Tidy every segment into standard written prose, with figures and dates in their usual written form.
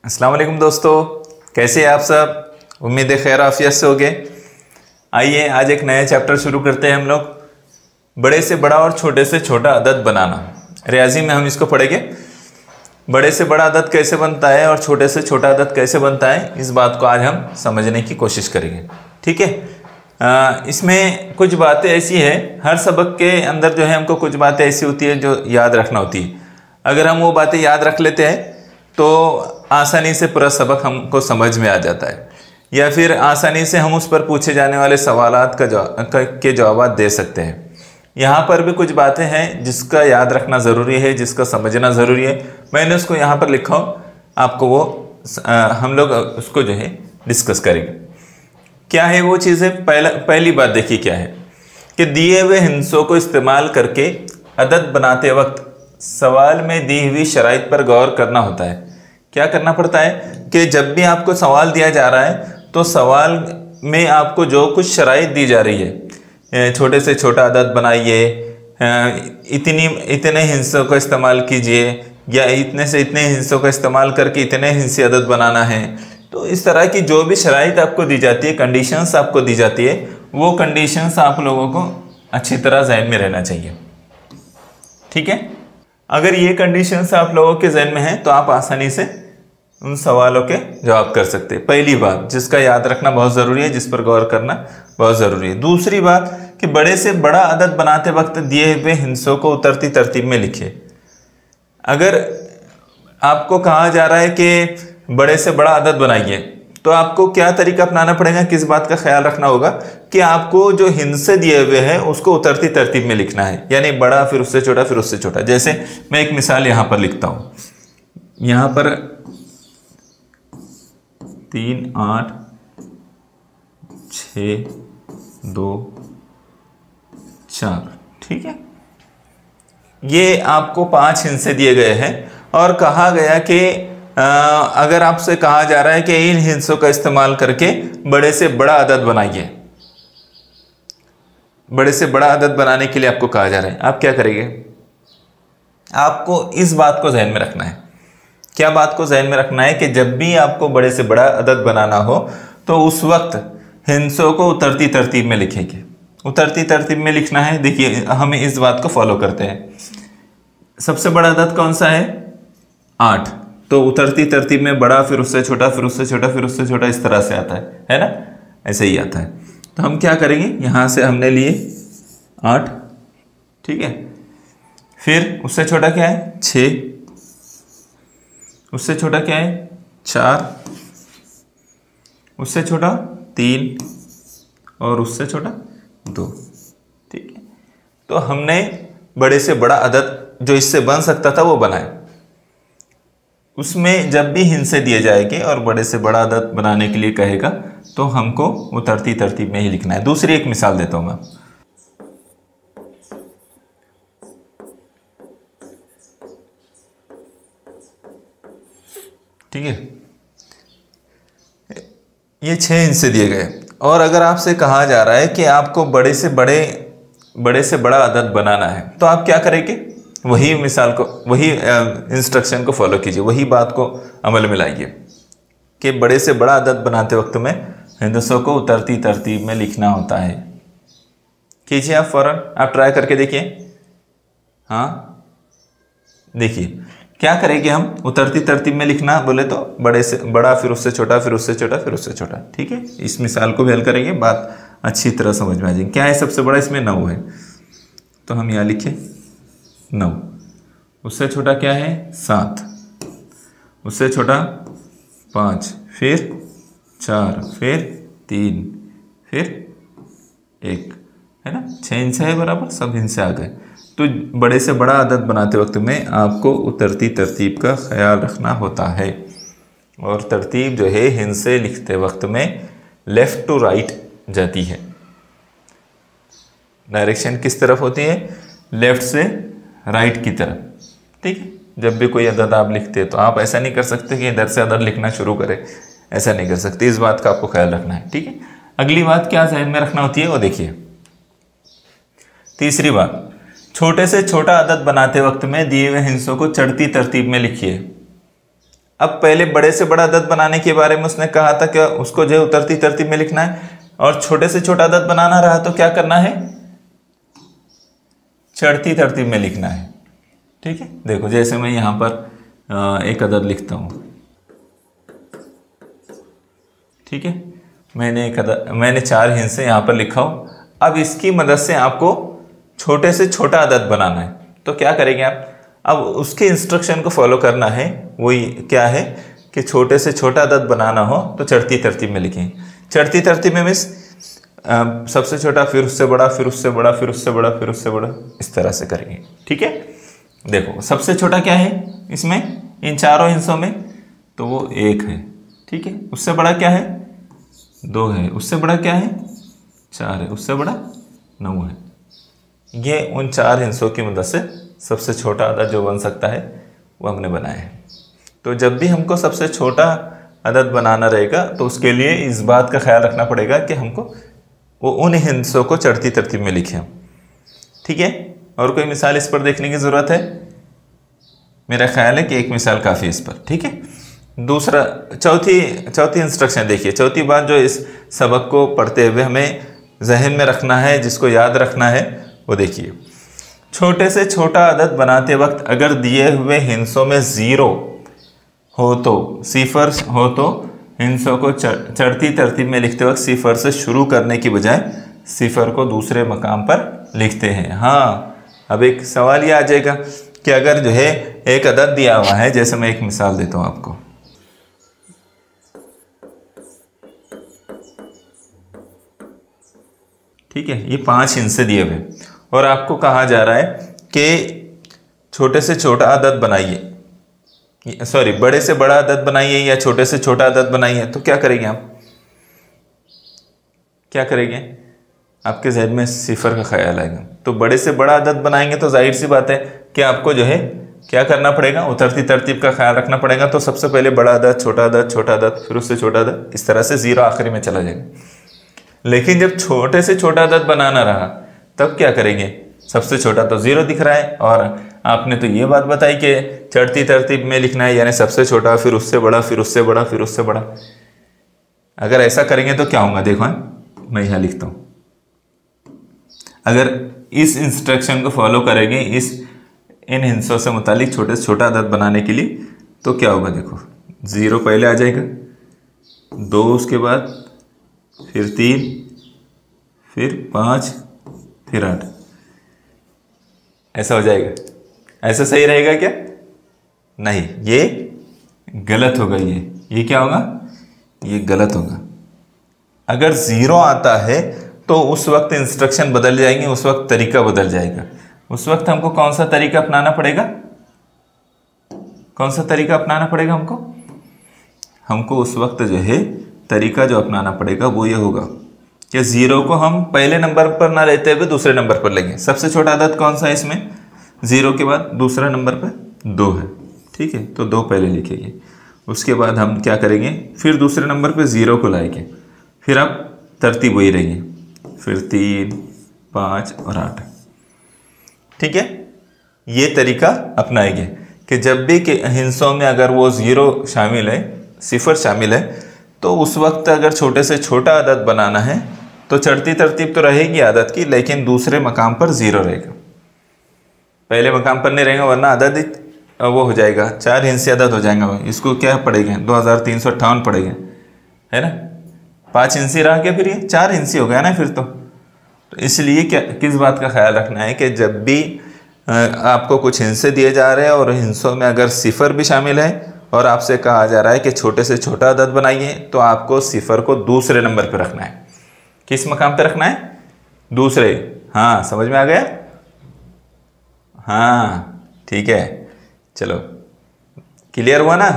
अस्सलाम वालेकुम दोस्तों, कैसे हैं आप सब। उम्मीद है खैर आफियत से होगे। आइए आज एक नया चैप्टर शुरू करते हैं हम लोग। बड़े से बड़ा और छोटे से छोटा अदद बनाना। रियाजी में हम इसको पढ़ेंगे। बड़े से बड़ा अदद कैसे बनता है और छोटे से छोटा अदद कैसे बनता है, इस बात को आज हम समझने की कोशिश करेंगे। ठीक है। इसमें कुछ बातें ऐसी है, हर सबक के अंदर जो है हमको कुछ बातें ऐसी होती है जो याद रखना होती है। अगर हम वो बातें याद रख लेते हैं तो आसानी से पूरा सबक हमको समझ में आ जाता है, या फिर आसानी से हम उस पर पूछे जाने वाले सवालात के जवाब दे सकते हैं। यहाँ पर भी कुछ बातें हैं जिसका याद रखना ज़रूरी है, जिसका समझना ज़रूरी है। मैंने उसको यहाँ पर लिखा हूँ, आपको वो हम लोग उसको जो है डिस्कस करेंगे। क्या है वो चीज़ें। पहली बात देखिए क्या है कि दिए हुए हिंसों को इस्तेमाल करके अदद बनाते वक्त सवाल में दी हुई शराइत पर गौर करना होता है। क्या करना पड़ता है कि जब भी आपको सवाल दिया जा रहा है तो सवाल में आपको जो कुछ शराइत दी जा रही है, छोटे से छोटा अदद बनाइए, इतने हिस्सों का इस्तेमाल कीजिए, या इतने से इतने हिस्सों का इस्तेमाल करके इतने हिस्से अदद बनाना है। तो इस तरह की जो भी शराइत आपको दी जाती है, कंडीशंस आपको दी जाती है, वो कंडीशंस आप लोगों को अच्छी तरह जहन में रहना चाहिए। ठीक है। अगर ये कंडीशंस आप लोगों के जहन में हैं तो आप आसानी से उन सवालों के जवाब कर सकते हैं। पहली बात जिसका याद रखना बहुत ज़रूरी है, जिस पर गौर करना बहुत ज़रूरी है। दूसरी बात कि बड़े से बड़ा अदद बनाते वक्त दिए हुए हिस्सों को उतरती तरतीब में लिखिए। अगर आपको कहा जा रहा है कि बड़े से बड़ा अदद बनाइए, तो आपको क्या तरीका अपनाना पड़ेगा, किस बात का ख्याल रखना होगा कि आपको जो हिस्से दिए हुए हैं उसको उतरती तरतीब में लिखना है, यानी बड़ा फिर उससे छोटा फिर उससे छोटा। जैसे मैं एक मिसाल यहाँ पर लिखता हूँ, यहाँ पर 3, 8, 6, 2, 4। ठीक है। ये आपको 5 हिस्से दिए गए हैं और कहा गया कि अगर आपसे कहा जा रहा है कि इन हिस्सों का इस्तेमाल करके बड़े से बड़ा अदद बनाइए। बड़े से बड़ा अदद बनाने के लिए आपको कहा जा रहा है, आप क्या करेंगे। आपको इस बात को जहन में रखना है। क्या बात को जहन में रखना है कि जब भी आपको बड़े से बड़ा अदद बनाना हो तो उस वक्त हिस्सों को उतरती तरतीब में लिखेंगे। उतरती तरतीब में लिखना है। देखिए हमें इस बात को फॉलो करते हैं। सबसे बड़ा अदद कौन सा है, 8। तो उतरती तरतीब में बड़ा फिर उससे छोटा फिर उससे छोटा फिर उससे छोटा, इस तरह से आता है ना, ऐसे ही आता है। तो हम क्या करेंगे, यहाँ से हमने लिए 8। ठीक है। फिर उससे छोटा क्या है, 6। उससे छोटा क्या है, 4। उससे छोटा 3 और उससे छोटा 2। ठीक है। तो हमने बड़े से बड़ा अदद जो इससे बन सकता था वो बनाए। उसमें जब भी हिस्से दिए जाएंगे और बड़े से बड़ा अदद बनाने के लिए कहेगा तो हमको उतरती तरतीब में ही लिखना है। दूसरी एक मिसाल देता हूं मैं। ठीक है। ये 6 हिस्से दिए गए और अगर आपसे कहा जा रहा है कि आपको बड़े से बड़ा अदद बनाना है तो आप क्या करेंगे, वही मिसाल को, वही इंस्ट्रक्शन को फॉलो कीजिए, वही बात को अमल में लाइए कि बड़े से बड़ा अदद बनाते वक्त में हिस्सों को उतरती तरतीब में लिखना होता है। कीजिए आप फ़ौरन, आप ट्राई करके देखिए। हाँ देखिए क्या करेंगे हम, उतरती तरतीब में लिखना बोले तो बड़े से बड़ा फिर उससे छोटा फिर उससे छोटा फिर उससे छोटा। ठीक है। इस मिसाल को भी हल करेंगे, बात अच्छी तरह समझ में आ जाएगी। क्या है सबसे बड़ा, इसमें 9 है, तो हम यहाँ लिखें 9। उससे छोटा क्या है, 7। उससे छोटा 5, फिर 4, फिर 3, फिर 1, है ना। 6 हिस्से है बराबर, सब हिस्से आ गए। तो बड़े से बड़ा अदद बनाते वक्त में आपको उतरती तरतीब का ख्याल रखना होता है। और तरतीब जो है हिस्से लिखते वक्त में लेफ़्ट टू राइट जाती है। डायरेक्शन किस तरफ होती है, लेफ़्ट से राइट की तरफ। ठीक है। जब भी कोई अदद आप लिखते हैं तो आप ऐसा नहीं कर सकते कि इधर से अदद लिखना शुरू करें, ऐसा नहीं कर सकते। इस बात का आपको ख्याल रखना है। ठीक है। अगली बात क्या जहन में रखना होती है वो देखिए। तीसरी बात, छोटे से छोटा अदद बनाते वक्त में दिए हुए हिस्सों को चढ़ती तरतीब में लिखिए। अब पहले बड़े से बड़ा अदद बनाने के बारे में उसने कहा था कि उसको जो है उतरती तरतीब में लिखना है, और छोटे से छोटा अदद बनाना रहा तो क्या करना है, चढ़ती तरतीब में लिखना है। ठीक है, देखो जैसे मैं यहाँ पर एक अदद लिखता हूँ। ठीक है, मैंने 4 हिस्से यहाँ पर लिखा हूँ। अब इसकी मदद से आपको छोटे से छोटा अदद बनाना है, तो क्या करेंगे आप, अब उसके इंस्ट्रक्शन को फॉलो करना है। वही क्या है कि छोटे से छोटा अदद बनाना हो तो चढ़ती तरतीब में लिखें। चढ़ती तरतीब में मीन्स सबसे छोटा, फिर उससे बड़ा, फिर उससे बड़ा, फिर उससे बड़ा, फिर उससे बड़ा, इस तरह से करेंगे। ठीक है, देखो सबसे छोटा क्या है इसमें, इन चारों हिस्सों में, तो वो 1 है। ठीक है, उससे बड़ा क्या है, 2 है। उससे बड़ा क्या है, 4 है। उससे बड़ा 9 है। ये उन 4 हिस्सों की मदद से सबसे छोटा अदद जो बन सकता है वो हमने बनाया है। तो जब भी हमको सबसे छोटा अदद बनाना रहेगा तो उसके लिए इस बात का ख्याल रखना पड़ेगा कि हमको वो उन हिस्सों को चढ़ती तरतीब में लिखें। ठीक है, और कोई मिसाल इस पर देखने की ज़रूरत है? मेरा ख्याल है कि एक मिसाल काफ़ी इस पर। ठीक है, दूसरा चौथी इंस्ट्रक्शन देखिए। चौथी बात जो इस सबक को पढ़ते हुए हमें जहन में रखना है, जिसको याद रखना है, वो देखिए। छोटे से छोटा अदद बनाते वक्त अगर दिए हुए हिस्सों में 0 हो तो, सिफर हो तो, हिस्सों को चढ़ती तरतीब में लिखते वक्त सिफर से शुरू करने की बजाय सिफर को दूसरे मकाम पर लिखते हैं। हाँ, अब एक सवाल ये आ जाएगा कि अगर जो है एक अदद दिया हुआ है, जैसे मैं एक मिसाल देता हूँ आपको। ठीक है, ये 5 हिस्से दिए हुए और आपको कहा जा रहा है कि छोटे से छोटा अदद बनाइए, सॉरी बड़े से बड़ा अदद बनाइए या छोटे से छोटा अदद बनाइए। तो क्या करेंगे आप, क्या करेंगे? आपके जहन में सिफर का ख्याल आएगा। तो बड़े से बड़ा अदद बनाएंगे तो जाहिर सी बात है कि आपको जो है क्या करना पड़ेगा, उतरती तरतीब का ख्याल रखना पड़ेगा। तो सबसे पहले बड़ा अदद, छोटा अदद, छोटा अदद, फिर उससे छोटा अदद, इस तरह से 0 आखिरी में चला जाएगा। लेकिन जब छोटे से छोटा अदद बनाना रहा तब क्या करेंगे? सबसे छोटा तो 0 दिख रहा है और आपने तो ये बात बताई कि चढ़ती तरतीब में लिखना है, यानी सबसे छोटा, फिर उससे बड़ा, फिर उससे बड़ा, फिर उससे बड़ा। अगर ऐसा करेंगे तो क्या होगा? देखो मैं यहाँ लिखता हूँ। अगर इस इंस्ट्रक्शन को फॉलो करेंगे इन हिस्सों से मुतालिक छोटे से छोटा अदद बनाने के लिए, तो क्या होगा? देखो 0 पहले आ जाएगा, 2 उसके बाद, फिर 3, फिर 5, फिर 8, ऐसा हो जाएगा। ऐसा सही रहेगा क्या? नहीं, ये गलत होगा। ये क्या होगा? ये गलत होगा। अगर 0 आता है तो उस वक्त इंस्ट्रक्शन बदल जाएंगे, उस वक्त तरीका बदल जाएगा। उस वक्त हमको कौन सा तरीका अपनाना पड़ेगा? कौन सा तरीका अपनाना पड़ेगा हमको? हमको उस वक्त जो है तरीका जो अपनाना पड़ेगा वो ये होगा कि 0 को हम पहले नंबर पर ना लेते हुए दूसरे नंबर पर लेंगे। सबसे छोटा अदद कौन सा है इसमें? 0 के बाद दूसरा नंबर पर 2 है। ठीक है, तो 2 पहले लिखेंगे। उसके बाद हम क्या करेंगे? फिर दूसरे नंबर पर 0 को लाएंगे। फिर अब तरतीब वही रहेंगे, फिर 3, 5 और 8। ठीक है, ये तरीका अपनाएंगे कि जब भी के हिस्सों में अगर वो 0 शामिल है, सिफर शामिल है, तो उस वक्त अगर छोटे से छोटा अदद बनाना है तो चढ़ती तरतीब तो रहेगी अदद की, लेकिन दूसरे मकाम पर 0 रहेगा। पहले मकाम पर नहीं रहेगा, वरना अदद वो हो जाएगा, 4 हिस्से अदद हो जाएगा। इसको क्या पड़ेगा? 2358 पड़ेगा, है ना। 5 हिस्से रह के फिर ये 4 हिस्से हो गया ना फिर तो इसलिए क्या, किस बात का ख्याल रखना है कि जब भी आपको कुछ हिस्से दिए जा रहे हैं और हिस्सों में अगर सिफर भी शामिल है और आपसे कहा जा रहा है कि छोटे से छोटा अदद बनाइए, तो आपको सिफर को दूसरे नंबर पर रखना है। किस मकाम पर रखना है? दूसरे। हाँ, समझ में आ गया? हाँ, ठीक है, चलो क्लियर हुआ ना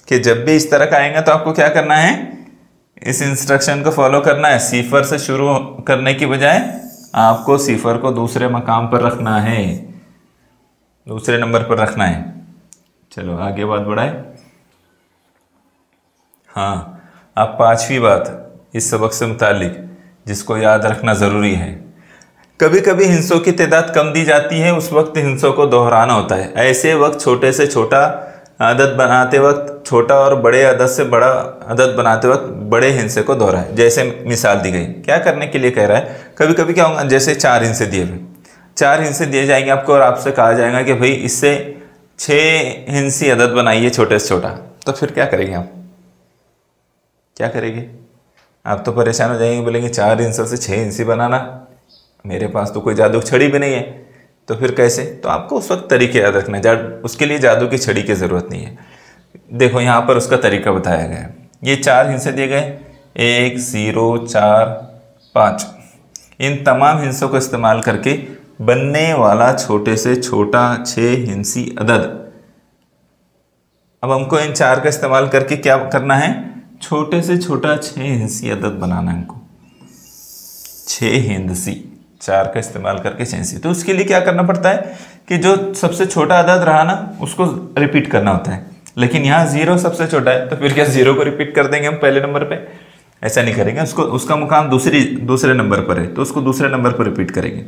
कि जब भी इस तरह का आएगा तो आपको क्या करना है? इस इंस्ट्रक्शन को फॉलो करना है। सिफर से शुरू करने की बजाय आपको सिफर को दूसरे मकाम पर रखना है, दूसरे नंबर पर रखना है। चलो आगे बात बढ़ाए। हाँ, अब 5वीं बात इस सबक से मुतालिक जिसको याद रखना ज़रूरी है। कभी कभी हिस्सों की तादाद कम दी जाती है, उस वक्त हिस्सों को दोहराना होता है। ऐसे वक्त छोटे से छोटा अदद बनाते वक्त छोटा और बड़े अदद से बड़ा अदद बनाते वक्त बड़े हिस्से को दोहराएं। जैसे मिसाल दी गई, क्या करने के लिए कह रहा है, कभी कभी क्या होगा, जैसे 4 हिस्से दिए हुए, 4 हिस्से दिए जाएंगे आपको और आपसे कहा जाएगा कि भाई इससे 6 हिस्सी अदद बनाइए छोटे से छोटा, तो फिर क्या करेंगे आप, क्या करेंगे आप? तो परेशान हो जाएंगे, बोलेंगे 4 हिस्सों से 6 हिस्सी बनाना, मेरे पास तो कोई जादू छड़ी भी नहीं है, तो फिर कैसे? तो आपको उस वक्त तरीके याद रखना है, उसके लिए जादू की छड़ी की ज़रूरत नहीं है। देखो यहाँ पर उसका तरीका बताया गया है। ये 4 हिस्से दिए गए, 1 0 4 5, इन तमाम हिस्सों को इस्तेमाल करके बनने वाला छोटे से छोटा 6 हिस्सी अदद। अब हमको इन 4 का इस्तेमाल करके क्या करना है, छोटे से छोटा 6 हिस्सी अदद बनाना है हमको, 6 हिस्सी, 4 का इस्तेमाल करके 6 हिस्सी। तो उसके लिए क्या करना पड़ता है कि जो सबसे छोटा अदद रहा ना उसको रिपीट करना होता है, लेकिन यहाँ 0 सबसे छोटा है, तो फिर क्या 0 को रिपीट कर देंगे हम पहले नंबर पे? ऐसा नहीं करेंगे, उसका मुकाम दूसरे नंबर पर है, तो उसको दूसरे नंबर पर रिपीट करेंगे।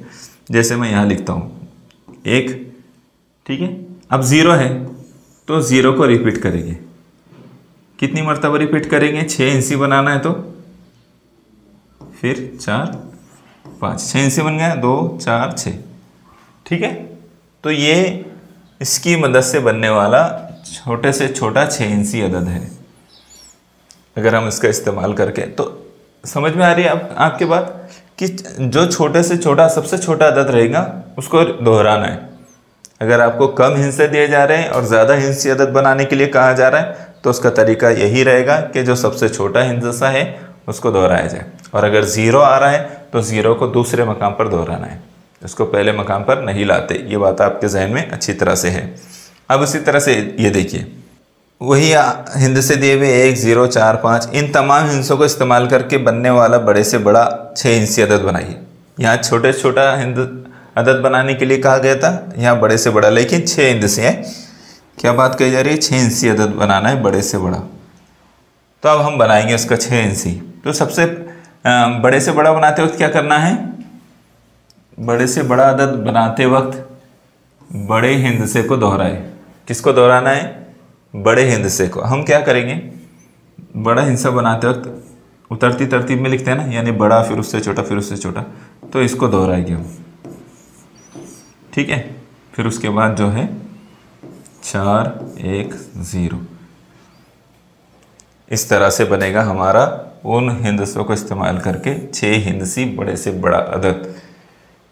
जैसे मैं यहाँ लिखता हूँ 1, ठीक है, अब 0 है तो 0 को रिपीट करेंगे। कितनी मरतबा रिपीट करेंगे? 6 हिस्सी बनाना है तो फिर 4 5, 6 हिस्से बन गए, 2 4 6, ठीक है। तो ये इसकी मदद से बनने वाला छोटे से छोटा 6 हिस्सी अदद है। अगर हम इसका इस्तेमाल करके, तो समझ में आ रही है आपके बात कि जो छोटे से छोटा सबसे छोटा अदद रहेगा उसको दोहराना है। अगर आपको कम हिस्से दिए जा रहे हैं और ज़्यादा हिस्सी अदद बनाने के लिए कहा जा रहा है तो उसका तरीका यही रहेगा कि जो सबसे छोटा हिस्सा है उसको दोहराया जाए, और अगर 0 आ रहा है तो 0 को दूसरे मकाम पर दोहराना है, उसको पहले मकाम पर नहीं लाते। ये बात आपके जहन में अच्छी तरह से है। अब उसी तरह से ये देखिए, वही हिंदसे दिए हुए 1 0 4 5, इन तमाम हिस्सों को इस्तेमाल करके बनने वाला बड़े से बड़ा 6 हिस्सी अदद बनाइए। यहाँ छोटे से छोटा अदद बनाने के लिए कहा गया था, यहाँ बड़े से बड़ा, लेकिन 6 हिस्से हैं। क्या बात कही जा रही है? 6 हिस्सी अदद बनाना है बड़े से बड़ा। तो अब हम बनाएंगे उसका 6 हिस्सी। तो सबसे बड़े से बड़ा बनाते वक्त क्या करना है? बड़े से बड़ा अदद बनाते वक्त बड़े हिंदसे को दोहराए। किसको दोहराना है? बड़े हिंदसे को। हम क्या करेंगे, बड़ा हिस्सा बनाते वक्त उतरती तरतीब में लिखते हैं ना, यानी बड़ा फिर उससे छोटा फिर उससे छोटा, तो इसको दोहराएंगे हम, ठीक है। फिर उसके बाद जो है 4 1 0, इस तरह से बनेगा हमारा उन हिंदसों को इस्तेमाल करके 6 हिंदसी बड़े से बड़ा अदद।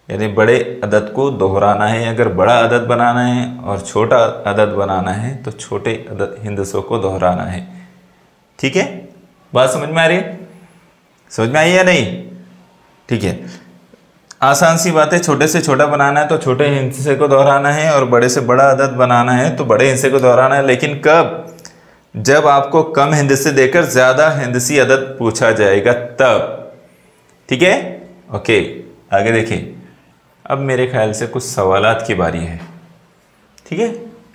यानी बड़े अदद को दोहराना है, अगर बड़ा अदद बनाना है और छोटा अदद बनाना है तो छोटे अदद हिंदसों को दोहराना है, ठीक है। बात समझ में आ रही है? समझ में आई या नहीं? ठीक है, आसान सी बात है। छोटे से छोटा बनाना है तो छोटे हिस्से को दोहराना है, और बड़े से बड़ा अदद बनाना है तो बड़े हिस्से को दोहराना है। लेकिन कब? जब आपको कम हिंदसे देकर ज़्यादा हिंदसी अदद पूछा जाएगा तब, ठीक है। ओके, आगे देखिए। अब मेरे ख्याल से कुछ सवालात की बारी है, ठीक है।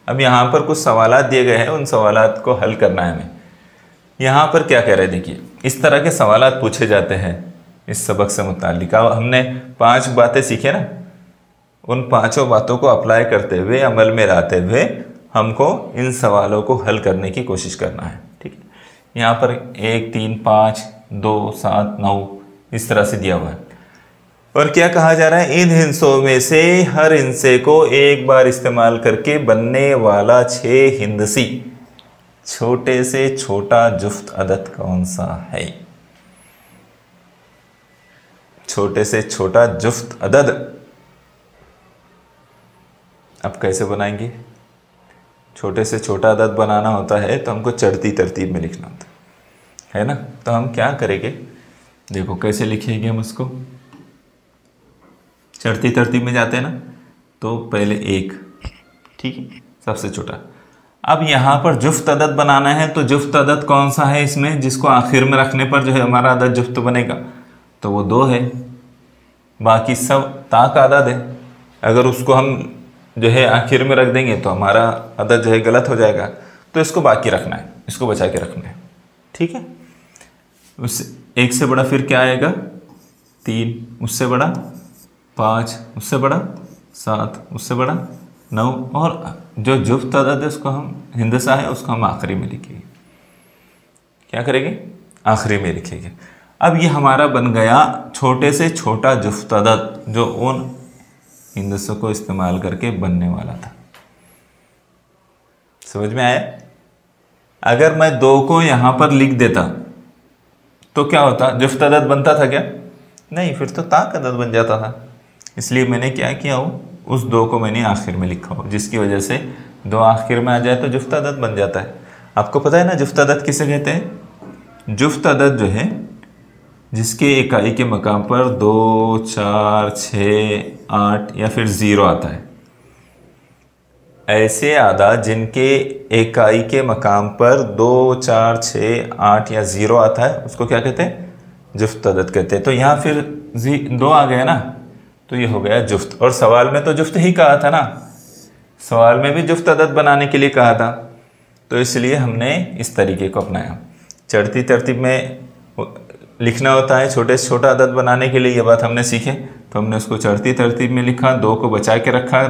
अब यहाँ पर कुछ सवालात दिए गए हैं, उन सवालात को हल करना है हमें। यहाँ पर क्या कह रहे हैं, देखिए, इस तरह के सवालात पूछे जाते हैं इस सबक से मुताल्लिक। हमने 5 बातें सीखे ना, उन 5 बातों को अप्लाई करते हुए, अमल में लाते हुए हमको इन सवालों को हल करने की कोशिश करना है, ठीक है। यहाँ पर 1 3 5 2 7 9 इस तरह से दिया हुआ है, और क्या कहा जा रहा है? इन हिंसों में से हर हिंसे को एक बार इस्तेमाल करके बनने वाला 6 हिंदसी छोटे से छोटा जुफ्त अदद कौन सा है? छोटे से छोटा जुफ्त अदद अब कैसे बनाएंगे? छोटे से छोटा अदद बनाना होता है तो हमको चढ़ती तरतीब में लिखना होता है ना। तो हम क्या करेंगे, देखो कैसे लिखेंगे हम उसको। चढ़ती तरतीब में जाते हैं ना, तो पहले 1, ठीक है, सबसे छोटा। अब यहाँ पर जुफ्त अदद बनाना है, तो जुफ्त अदद कौन सा है इसमें जिसको आखिर में रखने पर जो है हमारा अदद जुफ्त बनेगा? तो वो 2 है, बाकी सब ता का अदद है। अगर उसको हम जो है आखिर में रख देंगे तो हमारा अदद जो है गलत हो जाएगा, तो इसको बाकी रखना है, इसको बचा के रखना है, ठीक है। उस 1 से बड़ा फिर क्या आएगा? 3, उससे बड़ा 5, उससे बड़ा 7, उससे बड़ा 9, और जो जुफ्त अदद है उसको हम हिंदसा है उसको हम आखिरी में लिखेंगे। क्या करेंगे? आखिरी में लिखेंगे। अब ये हमारा बन गया छोटे से छोटा जुफ्त अदद जो उन हिंदसों को इस्तेमाल करके बनने वाला था। समझ में आया? अगर मैं 2 को यहां पर लिख देता तो क्या होता? जुफ्त अदद बनता था क्या? नहीं, फिर तो ताक अदद बन जाता था। इसलिए मैंने क्या किया हो, उस 2 को मैंने आखिर में लिखा हो, जिसकी वजह से 2 आखिर में आ जाए तो जुफ्त अदद बन जाता है। आपको पता है ना जुफ्त अदद किसे कहते हैं? जुफ्त अदद जो है जिसके इकाई के मकाम पर 2, 4, 6, 8 या फिर 0 आता है, ऐसे आदाद जिनके इकाई के मकाम पर 2, 4, 6, 8 या 0 आता है उसको क्या कहते हैं? जुफ्त अदद कहते हैं। तो यहाँ फिर 2 आ गया ना, तो ये हो गया जुफ्त। और सवाल में तो जुफ्त ही कहा था ना, सवाल में भी जुफ्त अदद बनाने के लिए कहा था, तो इसलिए हमने इस तरीके को अपनाया। चढ़ती तरतीब में लिखना होता है छोटे से छोटा अदद बनाने के लिए, ये बात हमने सीखे, तो हमने उसको चढ़ती तरतीब में लिखा, 2 को बचा के रखा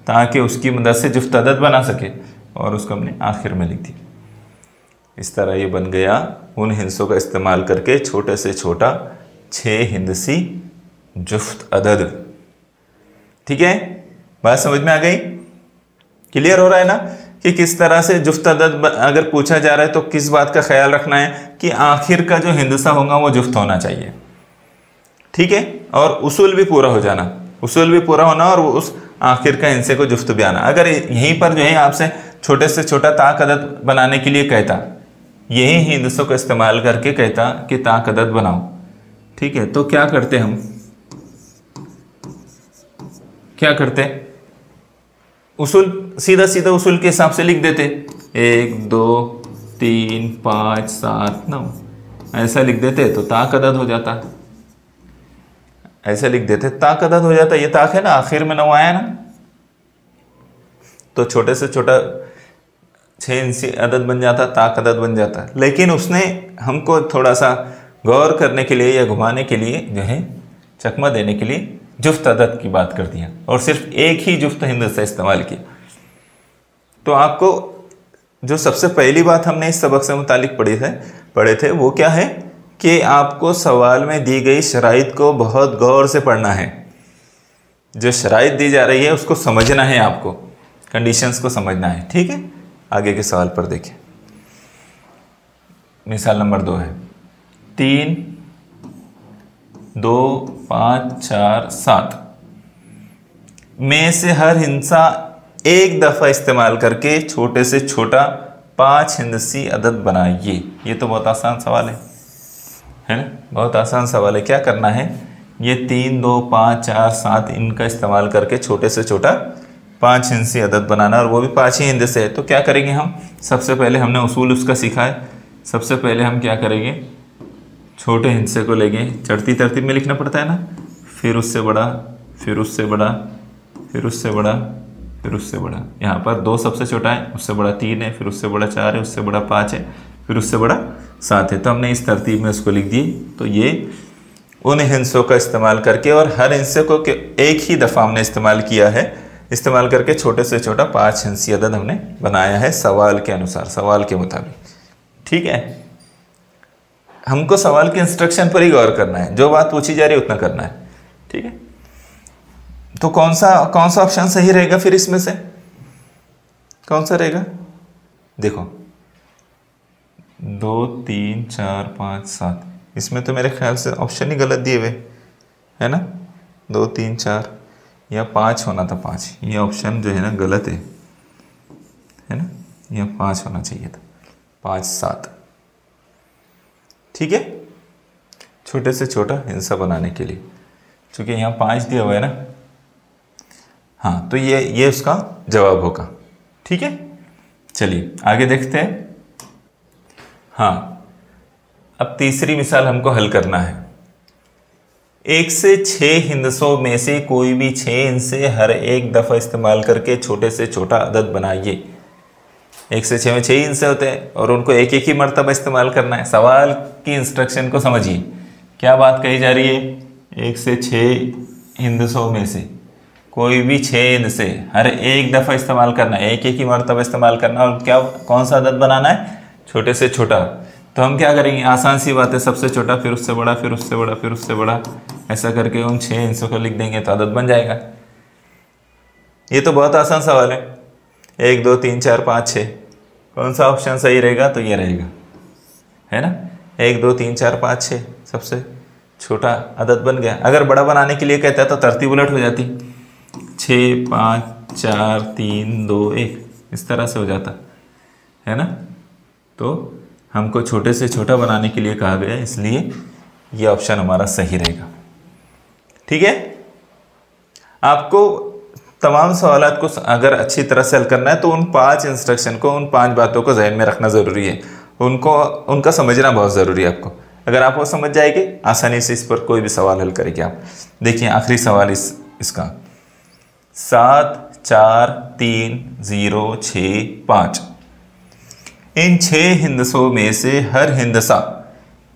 ताकि उसकी मदद से जुफ्त अदद बना सके, और उसको हमने आखिर में लिख दी। इस तरह ये बन गया उन हिंसों का इस्तेमाल करके छोटे से छोटा 6 हिंदसी जुफ्त अदद। ठीक है, बात समझ में आ गई? क्लियर हो रहा है ना कि किस तरह से जुफ्त अदद अगर पूछा जा रहा है तो किस बात का ख्याल रखना है कि आखिर का जो हिंदसा होगा वो जुफ्त होना चाहिए। ठीक है, और उसूल भी पूरा हो जाना, उसूल भी पूरा होना, और उस आखिर का हिंसे को जुफ्त भी आना। अगर यहीं पर जो है आपसे छोटे से छोटा ताक अदद बनाने के लिए कहता, यही हिंदसों का इस्तेमाल करके कहता कि ताक अदद बनाओ, ठीक है, तो क्या करते हम? क्या करते? उसूल सीधा सीधा उसूल के हिसाब से लिख देते, 1, 2, 3, 5, 7, 9 ऐसा लिख देते तो ताक अदद हो जाता। ऐसे लिख देते ताक अदद हो जाता। ये ताक है ना, आखिर में 9 आया ना, तो छोटे से छोटा 6 हिंसी अदद बन जाता, ताक अदद बन जाता। लेकिन उसने हमको थोड़ा सा गौर करने के लिए या घुमाने के लिए जो है चकमा देने के लिए जुफ्त अदद की बात कर दिया, और सिर्फ एक ही जुफ्त हिंदसा इस्तेमाल किया। तो आपको जो सबसे पहली बात हमने इस सबक से मुतालिक पढ़े थे वो क्या है कि आपको सवाल में दी गई शराइत को बहुत गौर से पढ़ना है। जो शराइत दी जा रही है उसको समझना है, आपको कंडीशंस को समझना है। ठीक है, आगे के सवाल पर देखें। मिसाल नंबर 2 है 3, 2, 5, 4, 7 में से हर हिंसा एक दफ़ा इस्तेमाल करके छोटे से छोटा 5 हिंदसी अदद बनाइए। ये तो बहुत आसान सवाल है ना? बहुत आसान सवाल है। क्या करना है? ये 3, 2, 5, 4, 7 इनका इस्तेमाल करके छोटे से छोटा 5 हिंसी अदद बनाना, और वो भी 5 ही हिंदे से है। तो क्या करेंगे हम? सबसे पहले हमने उसूल उसका सीखा है। सबसे पहले हम क्या करेंगे? छोटे हिंसे को लेंगे, चढ़ती तरतीब में लिखना पड़ता है ना, फिर उससे बड़ा, फिर उससे बड़ा, फिर उससे बड़ा, फिर उससे बड़ा। यहाँ पर 2 सबसे छोटा है, उससे बड़ा 3 है, फिर उससे बड़ा 4 है, उससे बड़ा 5 है, फिर उससे बड़ा 7 है। तो हमने इस तरतीब में उसको लिख दी। तो ये उन हिंसों का इस्तेमाल करके, और हर हिंसे को एक ही दफ़ा हमने इस्तेमाल किया है, इस्तेमाल करके छोटे से छोटा 5 हिंसी अदद हमने बनाया है सवाल के अनुसार, सवाल के मुताबिक। ठीक है, हमको सवाल के इंस्ट्रक्शन पर ही गौर करना है, जो बात पूछी जा रही है उतना करना है। ठीक है, तो कौन सा ऑप्शन सही रहेगा फिर? इसमें से कौन सा रहेगा? देखो 2, 3, 4, 5, 7, इसमें तो मेरे ख्याल से ऑप्शन ही गलत दिए हुए है ना। 2, 3, 4 या 5 होना था, 5। ये ऑप्शन जो है ना गलत है ना, यह 5 होना चाहिए था, 5, 7। ठीक है, छोटे से छोटा हिंसा बनाने के लिए, क्योंकि यहाँ 5 दिया हुआ है ना। हाँ, तो ये उसका जवाब होगा। ठीक है, चलिए आगे देखते हैं। हाँ, अब तीसरी मिसाल हमको हल करना है। 1 से 6 हिंदसों में से कोई भी 6 हिंसे हर एक दफ़ा इस्तेमाल करके छोटे से छोटा अदद बनाइए। 1 से 6 में 6 हिंसे होते हैं और उनको एक एक ही मरतबा इस्तेमाल करना है। सवाल की इंस्ट्रक्शन को समझिए, क्या बात कही जा रही है? 1 से 6 हिंदसों में से कोई भी 6 हिंदसे हर एक दफ़ा इस्तेमाल करना है, एक एक ही मरतबा इस्तेमाल करना। और क्या कौन सा अदद बनाना है? छोटे से छोटा। तो हम क्या करेंगे? आसान सी बात है, सबसे छोटा फिर उससे बड़ा फिर उससे बड़ा फिर उससे बड़ा, ऐसा करके हम 6 हिंसों को लिख देंगे तो अदद बन जाएगा। ये तो बहुत आसान सवाल है। 1 2 3 4 5 6, कौन सा ऑप्शन सही रहेगा? तो ये रहेगा, है ना। 1 2 3 4 5 6 सबसे छोटा अदद बन गया। अगर बड़ा बनाने के लिए कहता है तो तरतीब उलट हो जाती, 6 5 4 3 2 1, इस तरह से हो जाता, है ना। तो हमको छोटे से छोटा बनाने के लिए कहा गया, इसलिए ये ऑप्शन हमारा सही रहेगा। ठीक है। आपको तमाम सवालात को अगर अच्छी तरह से हल करना है तो उन 5 इंस्ट्रक्शन को, उन 5 बातों को जहन में रखना ज़रूरी है। उनका समझना बहुत ज़रूरी है आपको। अगर आप वो समझ जाएंगे, आसानी से इस पर कोई भी सवाल हल करेंगे आप। देखिए आखिरी सवाल इसका 7 4 3 0 6 5, इन 6 हिंदसों में से हर हिंदसा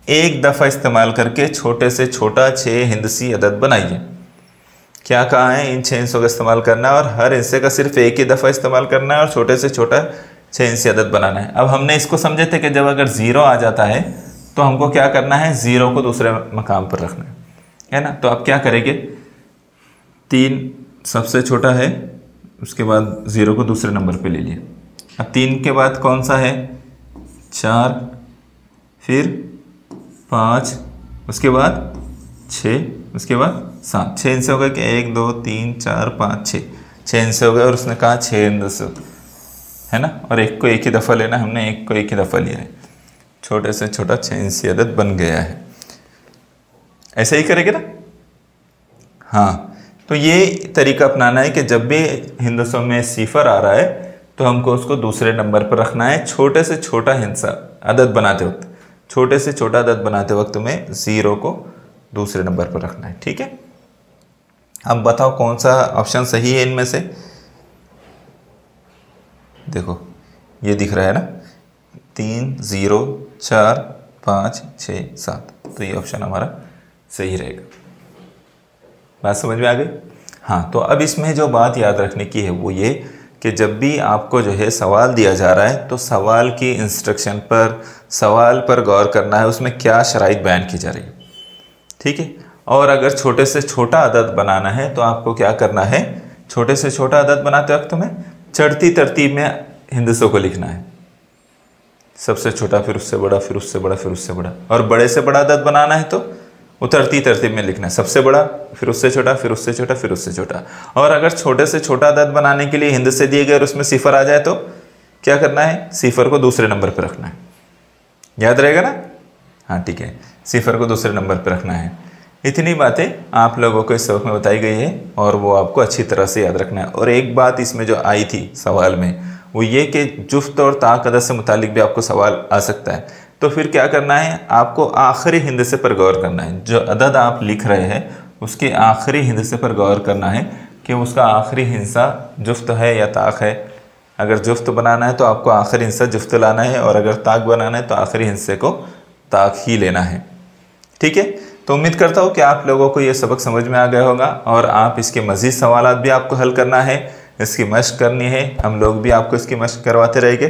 एक दफ़ा इस्तेमाल करके छोटे से छोटा 6 हिंदसी अदद बनाइए। क्या कहा है? इन 6 हिंसों का इस्तेमाल करना है और हर हिस्से का सिर्फ एक ही दफ़ा इस्तेमाल करना है और छोटे से छोटा 6 हिंसी अदद बनाना है। अब हमने इसको समझे थे कि जब अगर 0 आ जाता है तो हमको क्या करना है? 0 को दूसरे मकाम पर रखना है ना। तो अब क्या करेंगे? 3 सबसे छोटा है, उसके बाद 0 को दूसरे नंबर पे ले लिया। अब 3 के बाद कौन सा है? 4, फिर 5, उसके बाद 6, उसके बाद 7। 6 हिंसे हो गए कि 1 2 3 4 5 6, 6 हिंसे हो गए। और उसने कहा 6 हिंसे, है ना। और एक को एक ही दफ़ा लेना, हमने एक को एक ही दफ़ा लिया है। छोटे से छोटा 6 हिंसी अदद बन गया है। ऐसे ही करेंगे ना। हाँ, तो ये तरीका अपनाना है कि जब भी हिंदसों में सिफर आ रहा है तो हमको उसको दूसरे नंबर पर रखना है। छोटे से छोटा हिंसा अदद बनाते वक्त, छोटे से छोटा अदद बनाते वक्त में 0 को दूसरे नंबर पर रखना है। ठीक है। अब बताओ कौन सा ऑप्शन सही है इनमें से? देखो ये दिख रहा है ना, 3 0 4 5 6 7, तो ये ऑप्शन हमारा सही रहेगा। बात समझ में आ गई? हाँ, तो अब इसमें जो बात याद रखने की है वो ये कि जब भी आपको जो है सवाल दिया जा रहा है तो सवाल की इंस्ट्रक्शन पर, सवाल पर गौर करना है, उसमें क्या शराइत बयान की जा रही है। ठीक है। और अगर छोटे से छोटा अदद बनाना है तो आपको क्या करना है? छोटे से छोटा अदद बनाते वक्त में चढ़ती तरतीब में हिंदसों को लिखना है। सबसे छोटा फिर उससे बड़ा फिर उससे बड़ा फिर उससे बड़ा। और बड़े से बड़ा अदद बनाना है तो उतरती तरतीब में लिखना है, सबसे बड़ा फिर उससे छोटा फिर उससे छोटा फिर उससे छोटा। और अगर छोटे से छोटा अदद बनाने के लिए हिंदसे दिए गए और उसमें सिफर आ जाए तो क्या करना है? सिफर को दूसरे नंबर पर रखना है। याद रहेगा ना? हाँ ठीक है, सिफर को दूसरे नंबर पर रखना है। इतनी बातें आप लोगों को इस सबक में बताई गई है और वो आपको अच्छी तरह से याद रखना है। और एक बात इसमें जो आई थी सवाल में वो ये कि जुफ्त और ताक अदद से मुतालिक भी आपको सवाल आ सकता है। तो फिर क्या करना है? आपको आखिरी हिंदसे पर गौर करना है। जो अदद आप लिख रहे हैं उसके आखिरी हिंदसे पर गौर करना है कि उसका आखिरी हिस्सा जुफ्त है या ताक है। अगर जुफ्त बनाना है तो आपको आखिरी हिस्सा जुफ्त लाना है, और अगर ताक बनाना है तो आखिरी हिस्से को ताक ही लेना है। ठीक है। तो उम्मीद करता हूँ कि आप लोगों को ये सबक समझ में आ गया होगा और आप इसके मज़ीद सवालात भी आपको हल करना है, इसकी मशक करनी है। हम लोग भी आपको इसकी मशक करवाते रहेंगे।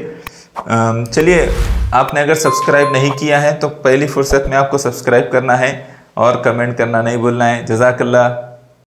चलिए, आपने अगर सब्सक्राइब नहीं किया है तो पहली फुर्सत में आपको सब्सक्राइब करना है और कमेंट करना नहीं भूलना है। जज़ाकल्लाह।